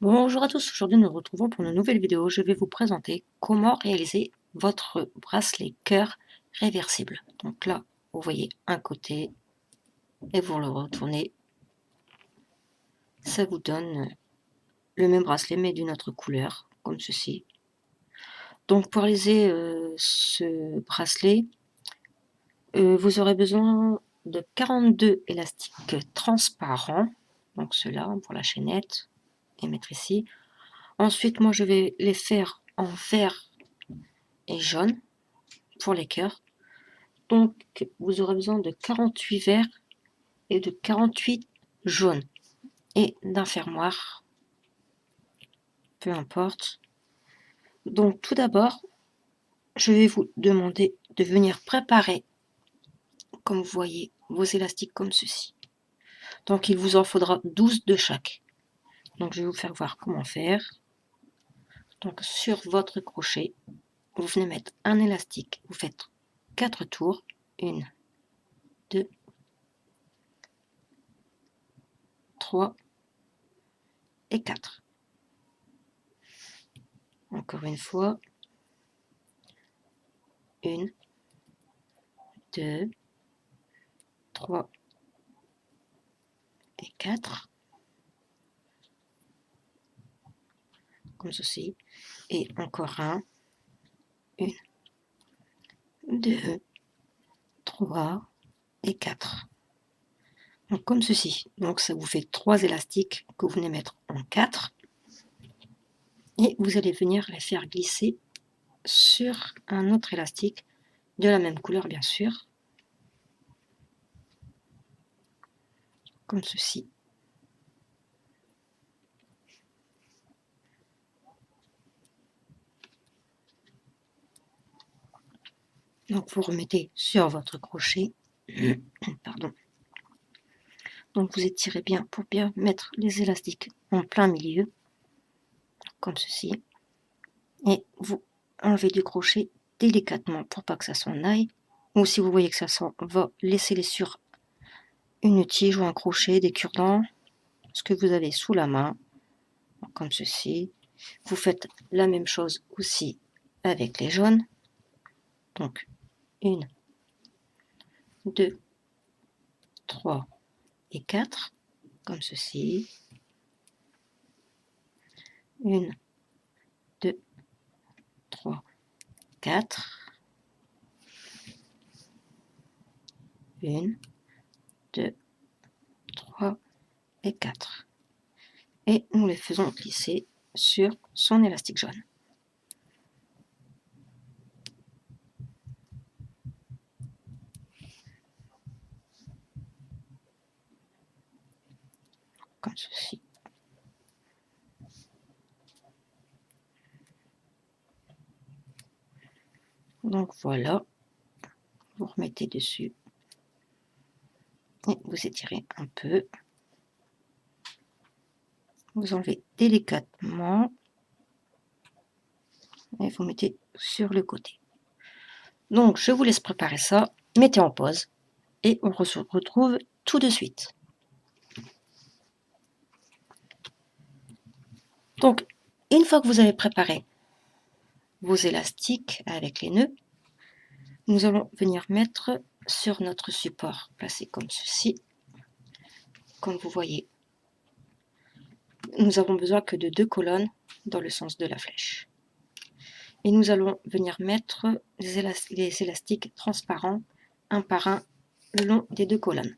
Bonjour à tous, aujourd'hui nous nous retrouvons pour une nouvelle vidéo. Je vais vous présenter comment réaliser votre bracelet cœur réversible. Donc là, vous voyez un côté et vous le retournez. Ça vous donne le même bracelet mais d'une autre couleur, comme ceci. Donc pour réaliser ce bracelet, vous aurez besoin de 42 élastiques transparents. Donc ceux-là pour la chaînette et mettre ici. Ensuite, moi je vais les faire en vert et jaune pour les cœurs. Donc, vous aurez besoin de 48 verts et de 48 jaunes et d'un fermoir, peu importe. Donc, tout d'abord, je vais vous demander de venir préparer, comme vous voyez, vos élastiques comme ceci. Donc, il vous en faudra 12 de chaque. Donc, je vais vous faire voir comment faire. Donc, sur votre crochet, vous venez mettre un élastique. Vous faites 4 tours. 1, 2, 3 et 4. Encore une fois. 1, 2, 3 et 4. Comme ceci. Et encore un. 1, 2, 3 et 4. Donc comme ceci. Donc ça vous fait 3 élastiques que vous venez mettre en 4. Et vous allez venir les faire glisser sur un autre élastique de la même couleur bien sûr. Comme ceci. Donc vous remettez sur votre crochet. Pardon. Donc vous étirez bien pour bien mettre les élastiques en plein milieu. Comme ceci. Et vous enlevez du crochet délicatement pour pas que ça s'en aille. Ou si vous voyez que ça s'en va, laissez-les sur une tige ou un crochet, des cure-dents, ce que vous avez sous la main, comme ceci. Vous faites la même chose aussi avec les jaunes. Donc 1, 2, 3 et 4, comme ceci. 1, 2, 3, 4. 1, 2, 3 et 4. Et nous les faisons glisser sur son élastique jaune. Comme ceci. Donc voilà, vous remettez dessus et vous étirez un peu. Vous enlevez délicatement et vous mettez sur le côté. Donc je vous laisse préparer ça, mettez en pause et on se retrouve tout de suite. Donc une fois que vous avez préparé vos élastiques avec les nœuds, nous allons venir mettre sur notre support placé comme ceci. Comme vous voyez, nous avons besoin que de 2 colonnes dans le sens de la flèche. Et nous allons venir mettre les élastiques transparents un par un le long des 2 colonnes.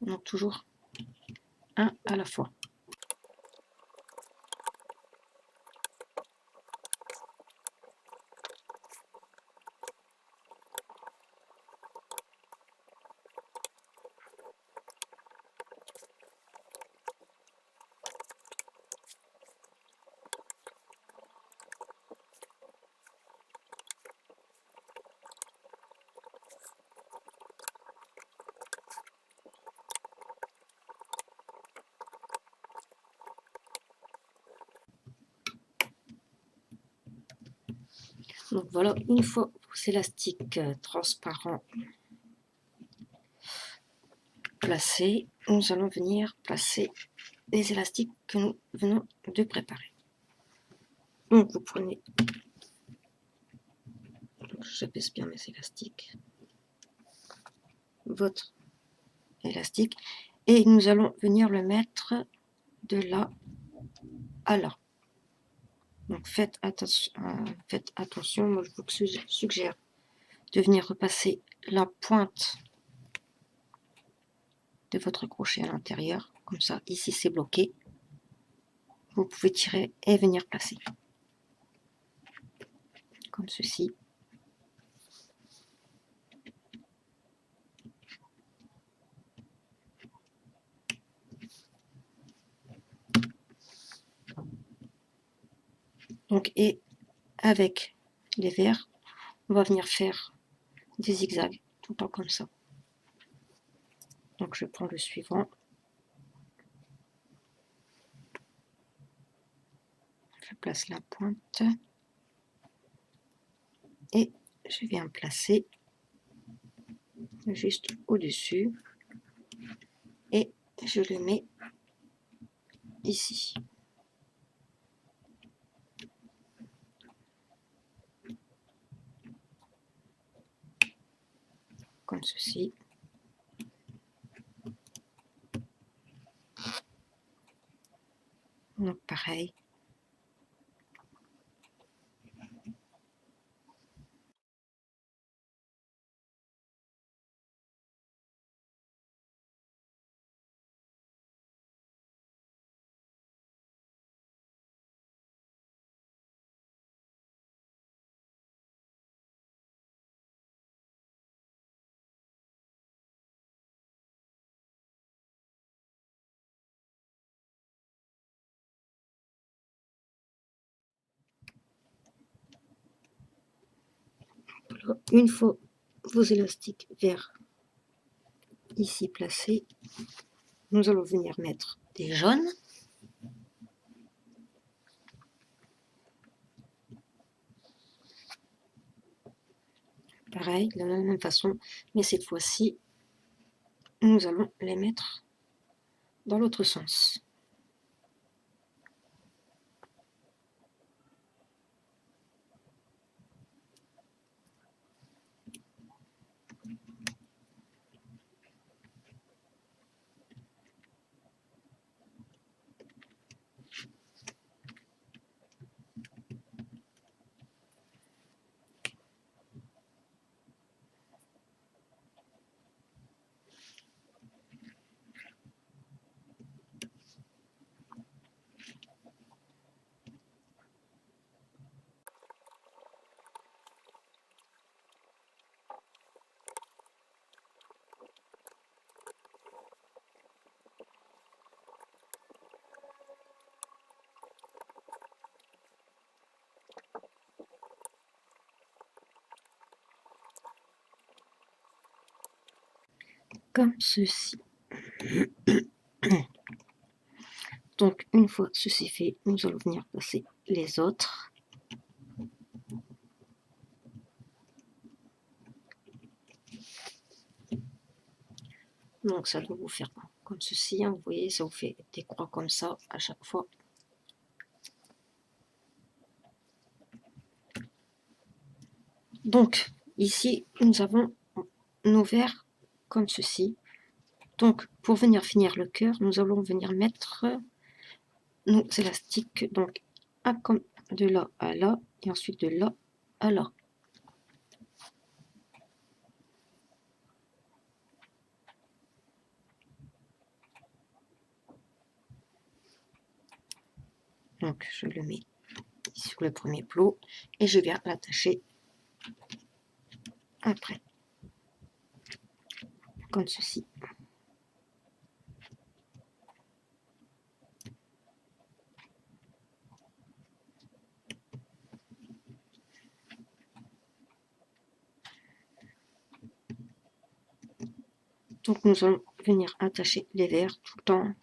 Donc toujours un à la fois. Donc voilà, une fois élastiques transparents placés, nous allons venir placer les élastiques que nous venons de préparer. Donc vous prenez, j'abaisse bien mes élastiques, votre élastique, et nous allons venir le mettre de là à là. Donc faites attention, moi je vous suggère de venir repasser la pointe de votre crochet à l'intérieur, comme ça ici c'est bloqué, vous pouvez tirer et venir placer, comme ceci. Donc, et avec les verres, on va venir faire des zigzags tout le temps comme ça. Donc je prends le suivant, je place la pointe et je viens placer juste au-dessus et je le mets ici. Comme ceci. Donc pareil. Alors, une fois vos élastiques verts ici placés, nous allons venir mettre des jaunes. Pareil, de la même façon, mais cette fois-ci, nous allons les mettre dans l'autre sens. Comme ceci. Donc une fois ceci fait, nous allons venir placer les autres. Donc ça doit vous faire comme ceci, hein, vous voyez, ça vous fait des croix comme ça à chaque fois. Donc ici, nous avons nos verres comme ceci. Donc pour venir finir le cœur, nous allons venir mettre nos élastiques, donc comme de là à là, et ensuite de là à là. Donc je le mets sur le premier plot et je viens l'attacher après, comme ceci. Donc nous allons venir attacher les verres tout le temps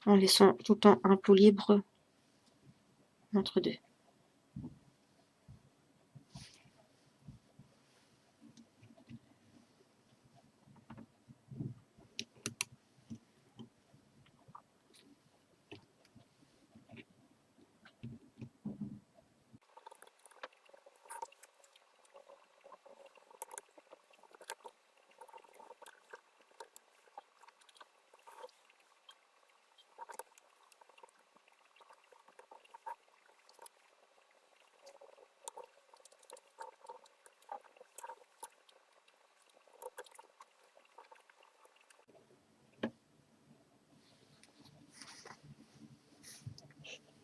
en laissant tout le temps un plot libre entre deux.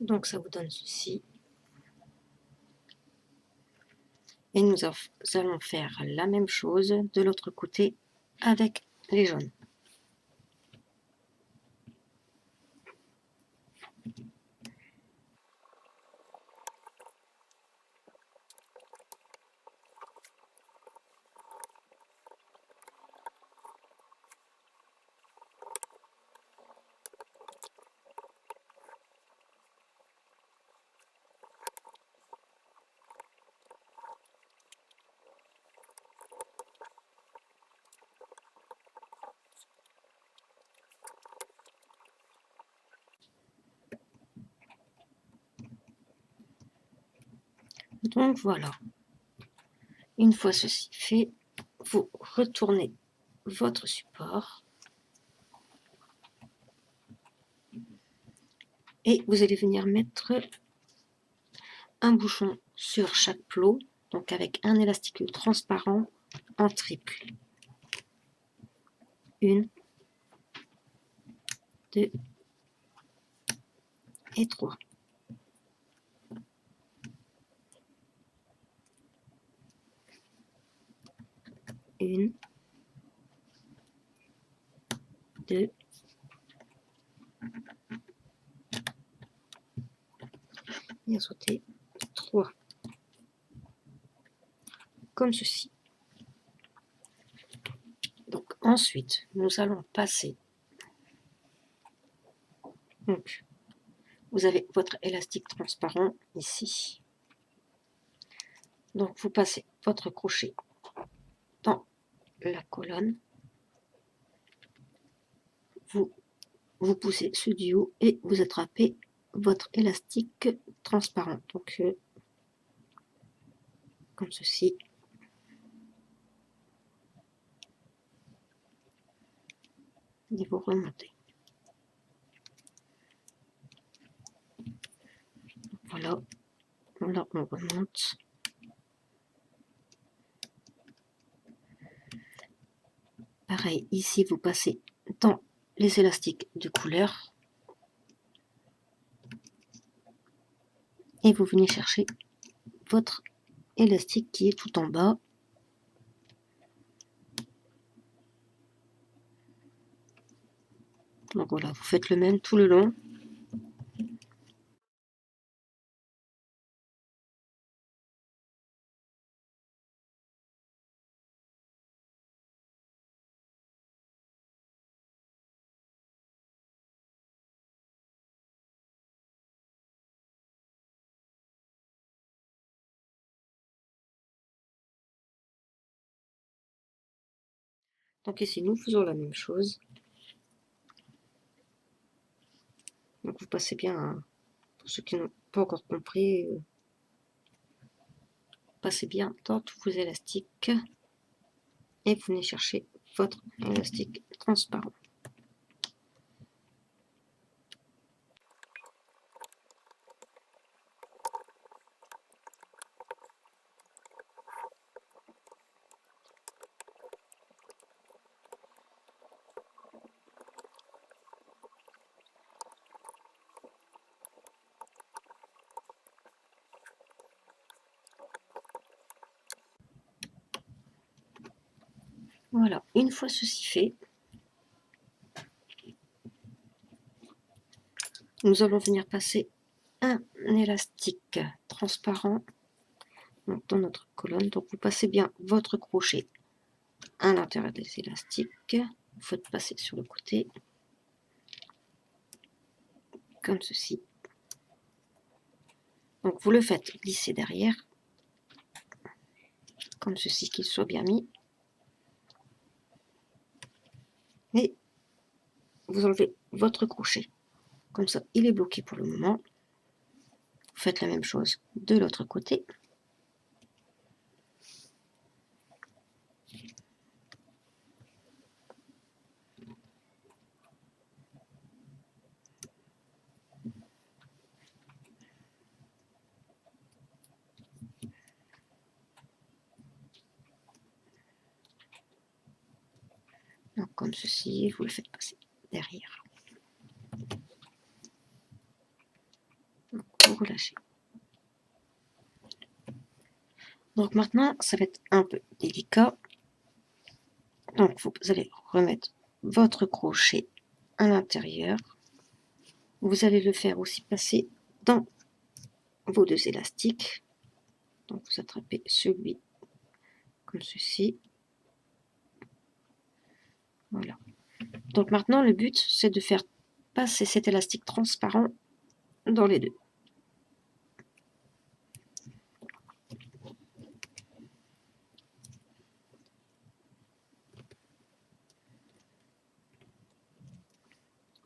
Donc ça vous donne ceci. Et nous allons faire la même chose de l'autre côté avec les jaunes. Donc voilà, une fois ceci fait, vous retournez votre support et vous allez venir mettre un bouchon sur chaque plot, donc avec un élastique transparent en triple. 1, 2 et 3. Une, deux, bien sauter, 3. Comme ceci. Donc ensuite, nous allons passer. Donc, vous avez votre élastique transparent ici. Donc vous passez votre crochet dans la colonne. Vous poussez ce du haut et vous attrapez votre élastique transparent. Donc comme ceci. Et vous remontez. Voilà. Là, on remonte. Pareil, ici, vous passez dans les élastiques de couleur. Et vous venez chercher votre élastique qui est tout en bas. Donc voilà, vous faites le même tout le long. Donc ici, nous faisons la même chose. Donc vous passez bien, pour ceux qui n'ont pas encore compris, passez bien dans tous vos élastiques et vous venez chercher votre élastique transparent. Voilà, une fois ceci fait, nous allons venir passer un élastique transparent dans notre colonne. Donc vous passez bien votre crochet à l'intérieur des élastiques. Vous faites passer sur le côté, comme ceci. Donc vous le faites glisser derrière, comme ceci, qu'il soit bien mis. Et vous enlevez votre crochet. Comme ça, il est bloqué pour le moment. Vous faites la même chose de l'autre côté. Donc comme ceci, vous le faites passer derrière. relâchez. Donc maintenant, ça va être un peu délicat. Donc vous allez remettre votre crochet à l'intérieur. Vous allez le faire aussi passer dans vos deux élastiques. Donc vous attrapez celui comme ceci. Voilà. Donc maintenant, le but, c'est de faire passer cet élastique transparent dans les deux.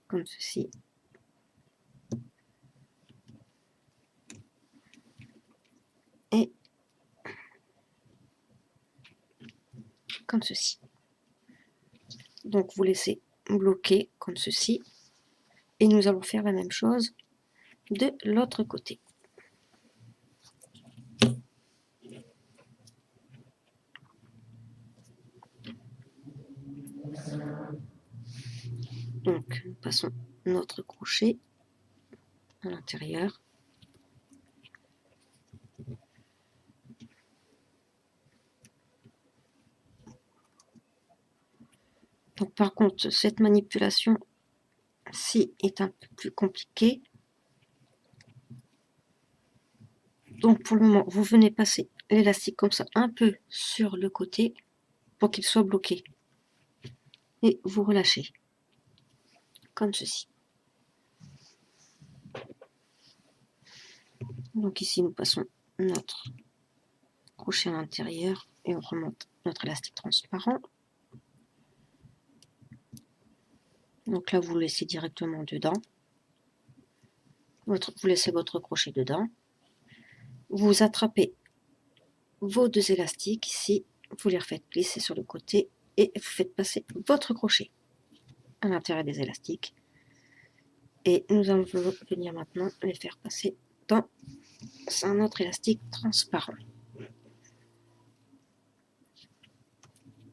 Comme ceci. Et comme ceci. Donc vous laissez bloquer comme ceci. Et nous allons faire la même chose de l'autre côté. Donc nous passons notre crochet à l'intérieur. Donc par contre, cette manipulation-ci est un peu plus compliquée. Donc pour le moment, vous venez passer l'élastique comme ça, un peu sur le côté, pour qu'il soit bloqué. Et vous relâchez, comme ceci. Donc ici, nous passons notre crochet à l'intérieur et on remonte notre élastique transparent. Donc là, vous laissez directement dedans. Vous laissez votre crochet dedans. Vous attrapez vos deux élastiques ici, vous les refaites glisser sur le côté et vous faites passer votre crochet à l'intérieur des élastiques. Et nous allons venir maintenant les faire passer dans un autre élastique transparent.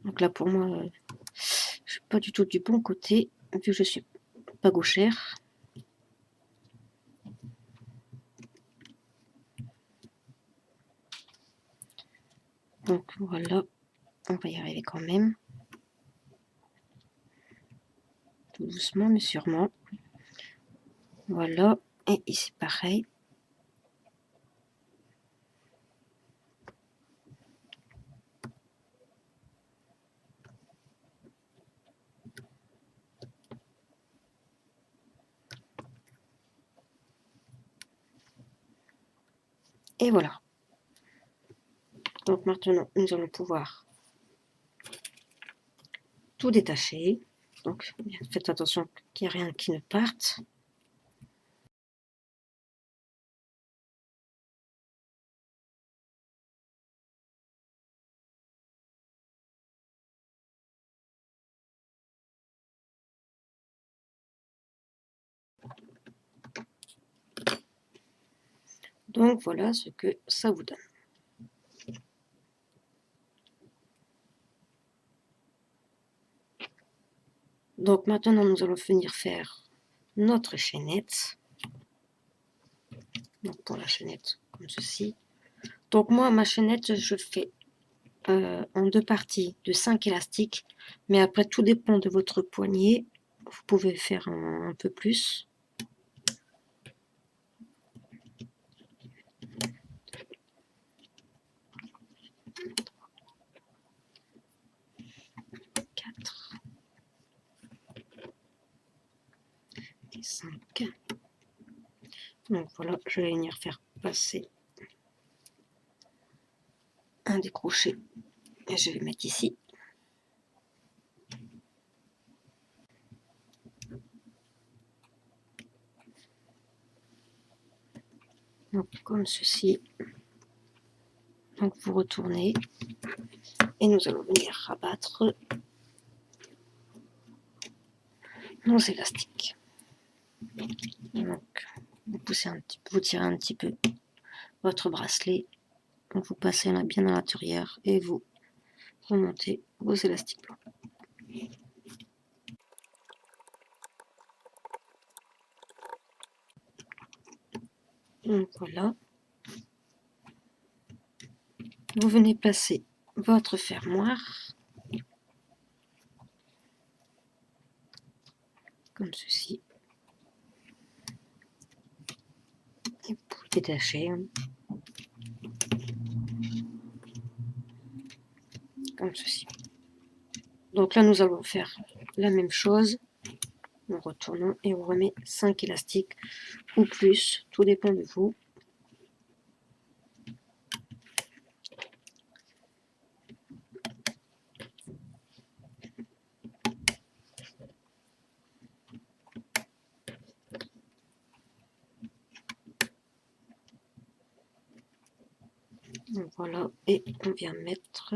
Donc là, pour moi, je suis pas du tout du bon côté, vu que je suis pas gauchère. Donc voilà, on va y arriver quand même. Tout doucement, mais sûrement. Voilà, et ici pareil. Et voilà. Donc maintenant, nous allons pouvoir tout détacher. Donc faites attention qu'il n'y ait rien qui ne parte. Donc voilà ce que ça vous donne. Donc maintenant, nous allons venir faire notre chaînette. Donc pour la chaînette, comme ceci. Donc moi, ma chaînette, je fais en deux parties de 5 élastiques. Mais après, tout dépend de votre poignet. Vous pouvez faire un peu plus. Et 5. Donc voilà, je vais venir faire passer un des crochets et je vais mettre ici. Donc comme ceci. Donc vous retournez et nous allons venir rabattre nos élastiques. Donc vous poussez un petit peu, vous tirez un petit peu votre bracelet. Donc vous passez là bien à l'intérieur et vous remontez vos élastiques blancs. Donc voilà. Vous venez placer votre fermoir comme ceci. Et vous détachez comme ceci. Donc là, nous allons faire la même chose. Nous retournons et on remet 5 élastiques ou plus, tout dépend de vous. Donc voilà, et on vient mettre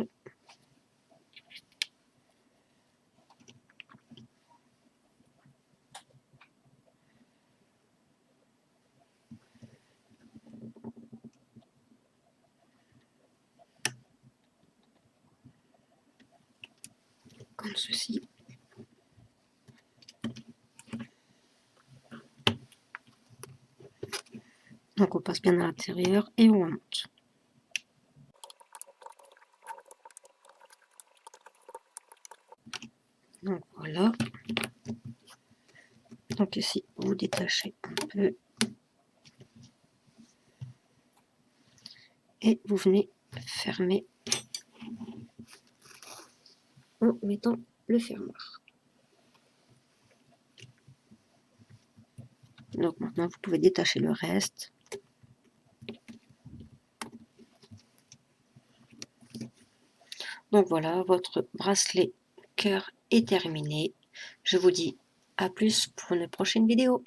comme ceci. Donc on passe bien à l'intérieur et on remonte. Donc voilà. Donc ici, vous détachez un peu. Et vous venez fermer en mettant le fermoir. Donc maintenant, vous pouvez détacher le reste. Donc voilà, votre bracelet cœur est terminé. Je vous dis à plus pour une prochaine vidéo.